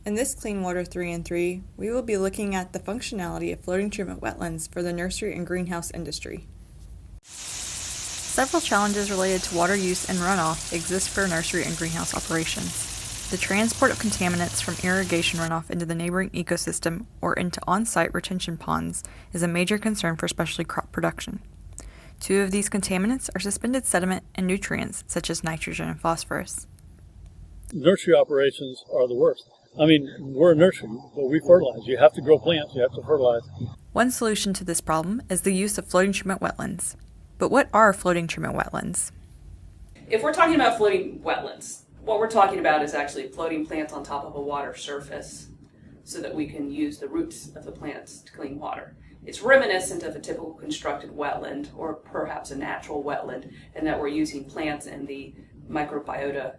In this Clean Water 3 and 3, we will be looking at the functionality of floating treatment wetlands for the nursery and greenhouse industry. Several challenges related to water use and runoff exist for nursery and greenhouse operations. The transport of contaminants from irrigation runoff into the neighboring ecosystem or into on-site retention ponds is a major concern for specialty crop production. Two of these contaminants are suspended sediment and nutrients such as nitrogen and phosphorus. Nursery operations are the worst. I mean, we're a nursery, but we fertilize. You have to grow plants, you have to fertilize. One solution to this problem is the use of floating treatment wetlands. But what are floating treatment wetlands? If we're talking about floating wetlands, what we're talking about is actually floating plants on top of a water surface so that we can use the roots of the plants to clean water. It's reminiscent of a typical constructed wetland or perhaps a natural wetland in that we're using plants and the microbiota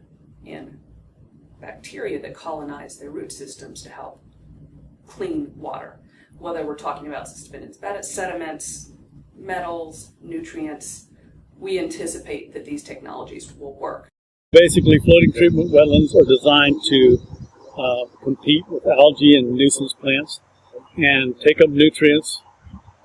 and bacteria that colonize their root systems to help clean water. Whether we're talking about suspended sediments, metals, nutrients, we anticipate that these technologies will work. Basically, floating treatment wetlands are designed to compete with algae and nuisance plants and take up nutrients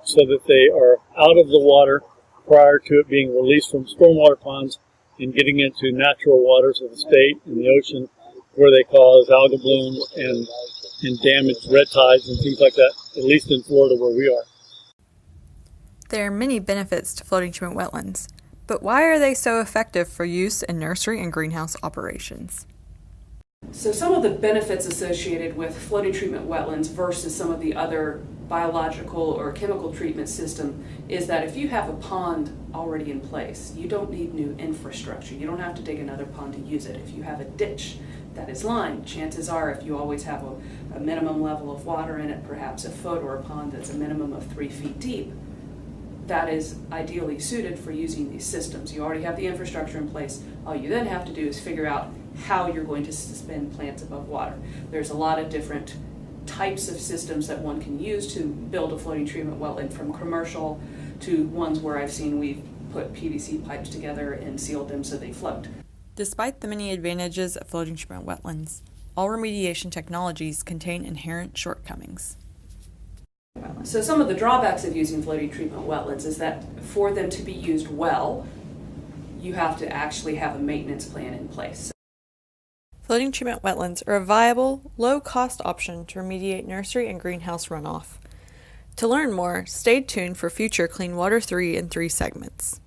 so that they are out of the water prior to it being released from stormwater ponds and getting into natural waters of the state and the ocean, where they cause algal blooms and damage red tides and things like that, at least in Florida where we are. There are many benefits to floating treatment wetlands, but why are they so effective for use in nursery and greenhouse operations? So some of the benefits associated with floating treatment wetlands versus some of the other biological or chemical treatment system is that if you have a pond already in place, you don't need new infrastructure. You don't have to dig another pond to use it. If you have a ditch that is lined, chances are if you always have a minimum level of water in it, perhaps a foot, or a pond that's a minimum of 3 feet deep, that is ideally suited for using these systems. You already have the infrastructure in place. All you then have to do is figure out how you're going to suspend plants above water. There's a lot of different types of systems that one can use to build a floating treatment wetland, from commercial to ones where I've seen we've put PVC pipes together and sealed them so they float. Despite the many advantages of floating treatment wetlands, all remediation technologies contain inherent shortcomings. So some of the drawbacks of using floating treatment wetlands is that for them to be used well, you have to actually have a maintenance plan in place. Floating treatment wetlands are a viable, low-cost option to remediate nursery and greenhouse runoff. To learn more, stay tuned for future Clean Water 3 and 3 segments.